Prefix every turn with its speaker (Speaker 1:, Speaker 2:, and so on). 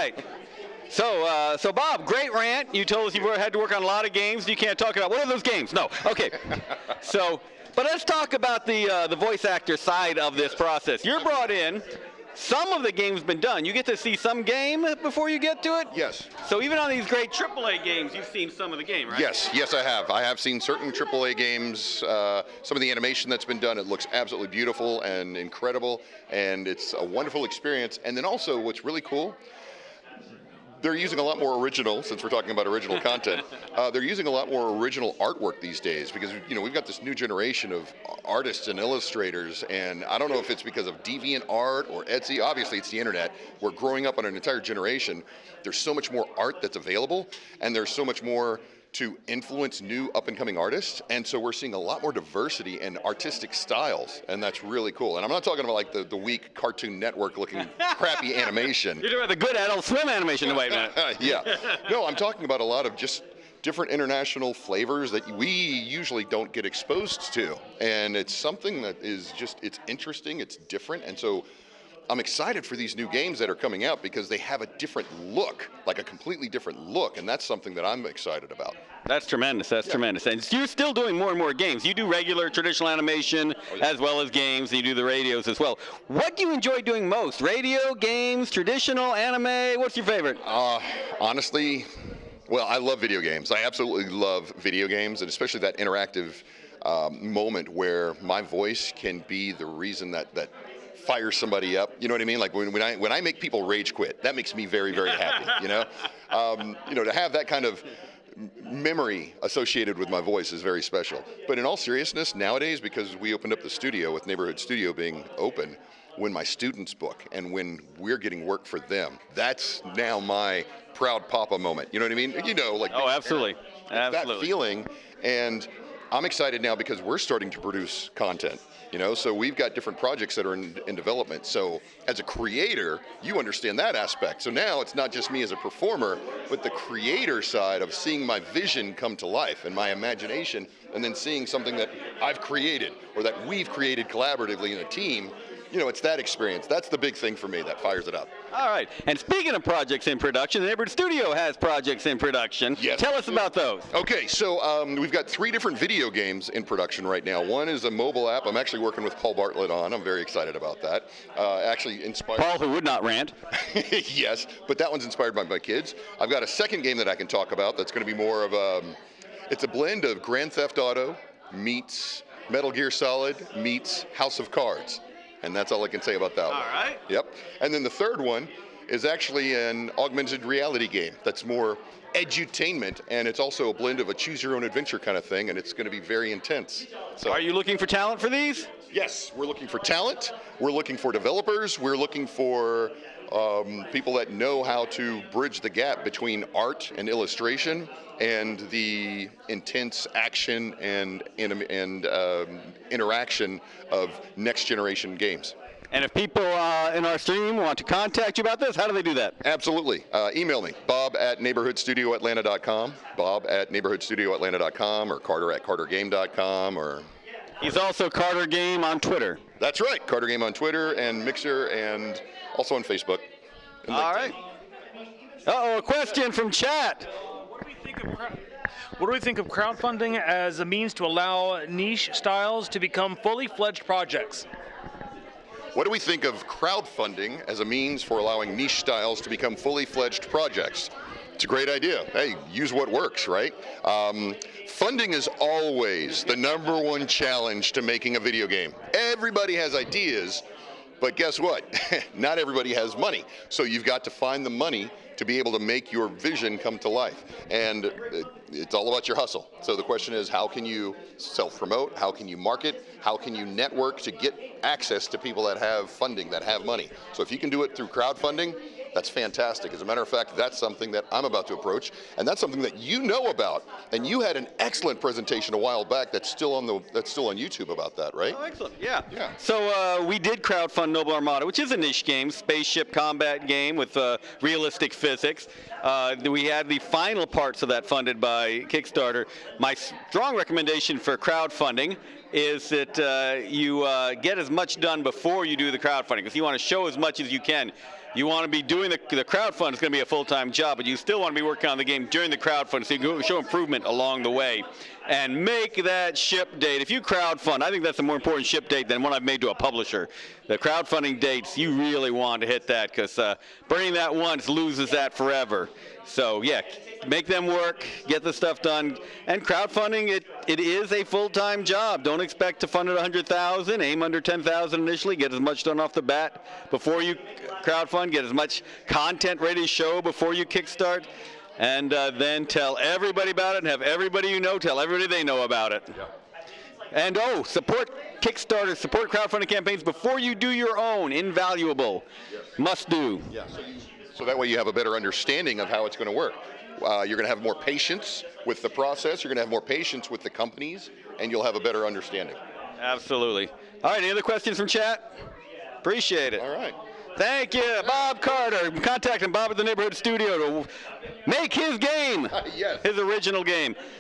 Speaker 1: right. So Bob, great rant. You told us you had to work on a lot of games. You can't talk about what are those games? No. Okay. But let's talk about the voice actor side of this process. You're brought in. Some of the game's been done. You get to see some game before you get to it?
Speaker 2: Yes.
Speaker 1: So even on these great AAA games, you've seen some of the game, right?
Speaker 2: Yes, I have. I have seen certain AAA games, some of the animation that's been done. It looks absolutely beautiful and incredible, and it's a wonderful experience. And then also what's really cool, they're using a lot more original, since we're talking about original content, they're using a lot more original artwork these days because, we've got this new generation of artists and illustrators, and I don't know if it's because of DeviantArt or Etsy. Obviously, it's the internet. We're growing up on an entire generation. There's so much more art that's available, and there's so much more to influence new up-and-coming artists, and so we're seeing a lot more diversity and artistic styles, and that's really cool. And I'm not talking about like the weak Cartoon Network-looking crappy animation.
Speaker 1: You're talking about the good Adult Swim animation, wait a minute.
Speaker 2: Yeah. No, I'm talking about a lot of just different international flavors that we usually don't get exposed to, and it's something that is just, it's interesting, it's different, and so I'm excited for these new games that are coming out because they have a different look, like a completely different look, and that's something that I'm excited about.
Speaker 1: That's tremendous. That's tremendous. And you're still doing more and more games. You do regular traditional animation as well as games, and you do the radios as well. What do you enjoy doing most? Radio, games, traditional, anime? What's your favorite?
Speaker 2: Honestly, well, I love video games. I absolutely love video games, and especially that interactive moment where my voice can be the reason that fire somebody up, you know what I mean? Like when I make people rage quit, that makes me very, very happy, to have that kind of memory associated with my voice is very special. But in all seriousness, nowadays, because we opened up the studio with Neighborhood Studio being open, when my students book and when we're getting work for them, that's now my proud papa moment. You know what I mean?
Speaker 1: Oh, absolutely.
Speaker 2: That feeling, and I'm excited now because we're starting to produce content. So we've got different projects that are in development. So as a creator, you understand that aspect. So now it's not just me as a performer, but the creator side of seeing my vision come to life and my imagination, and then seeing something that I've created or that we've created collaboratively in a team. It's that experience. That's the big thing for me that fires it up.
Speaker 1: All right. And speaking of projects in production, the Neighborhood Studio has projects in production.
Speaker 2: Yes.
Speaker 1: Tell us about those.
Speaker 2: Okay, so we've got 3 different video games in production right now. One is a mobile app. I'm actually working with Paul Bartlett on. I'm very excited about that. Actually inspired.
Speaker 1: Paul, who would not rant.
Speaker 2: Yes, but that one's inspired by my kids. I've got a second game that I can talk about that's going to be more of it's a blend of Grand Theft Auto meets Metal Gear Solid meets House of Cards. And that's all I can say about that one.
Speaker 1: All right.
Speaker 2: Yep. And then the third one is actually an augmented reality game that's more edutainment, and it's also a blend of a choose-your-own-adventure kind of thing, and it's going to be very intense. So,
Speaker 1: are you looking for talent for these?
Speaker 2: Yes, we're looking for talent. We're looking for developers. We're looking for people that know how to bridge the gap between art and illustration and the intense action and interaction of next generation games.
Speaker 1: And if people in our stream want to contact you about this, how do they do that?
Speaker 2: Absolutely. Email me, bob@neighborhoodstudioatlanta.com, bob@neighborhoodstudioatlanta.com, or carter@cartergame.com, or...
Speaker 1: He's also Carter Game on Twitter.
Speaker 2: That's right, Carter Game on Twitter and Mixer, and also on Facebook.
Speaker 1: All right. Uh-oh, a question from chat.
Speaker 3: What do we think of crowdfunding as a means to allow niche styles to become fully fledged projects?
Speaker 2: What do we think of crowdfunding as a means for allowing niche styles to become fully fledged projects? It's a great idea. Hey, use what works, right? Funding is always the #1 challenge to making a video game. Everybody has ideas, but guess what? Not everybody has money. So you've got to find the money to be able to make your vision come to life. And it's all about your hustle. So the question is, how can you self-promote? How can you market? How can you network to get access to people that have funding, that have money? So if you can do it through crowdfunding, that's fantastic. As a matter of fact, that's something that I'm about to approach, and that's something that you know about. And you had an excellent presentation a while back that's still on YouTube about that, right?
Speaker 1: Oh, excellent. Yeah. So we did crowdfund Noble Armada, which is a niche game, spaceship combat game with realistic physics. We had the final parts of that funded by Kickstarter. My strong recommendation for crowdfunding is that you get as much done before you do the crowdfunding, because you want to show as much as you can. You want to be doing the crowdfund is going to be a full-time job, but you still want to be working on the game during the crowdfund so you can show improvement along the way and make that ship date. If you crowdfund, I think that's a more important ship date than one I've made to a publisher. The crowdfunding dates, you really want to hit that because burning that once loses that forever. So yeah, make them work, get the stuff done. And crowdfunding, it is a full-time job. Don't expect to fund it $100,000. Aim under $10,000 initially. Get as much done off the bat before you crowdfund. Get as much content ready to show before you kickstart. And then tell everybody about it and have everybody you know tell everybody they know about it.
Speaker 2: Yeah.
Speaker 1: And support Kickstarter, support crowdfunding campaigns before you do your own. Invaluable.
Speaker 2: Yes.
Speaker 1: Must do.
Speaker 2: Yeah. So that way you have a better understanding of how it's going to work. You're going to have more patience with the process. You're going to have more patience with the companies, and you'll have a better understanding.
Speaker 1: Absolutely. All right, any other questions from chat? Appreciate it.
Speaker 2: All right.
Speaker 1: Thank you, Bob Carter. Contacting Bob at the Neighborhood Studio to make his game,
Speaker 2: Yes.
Speaker 1: his original game.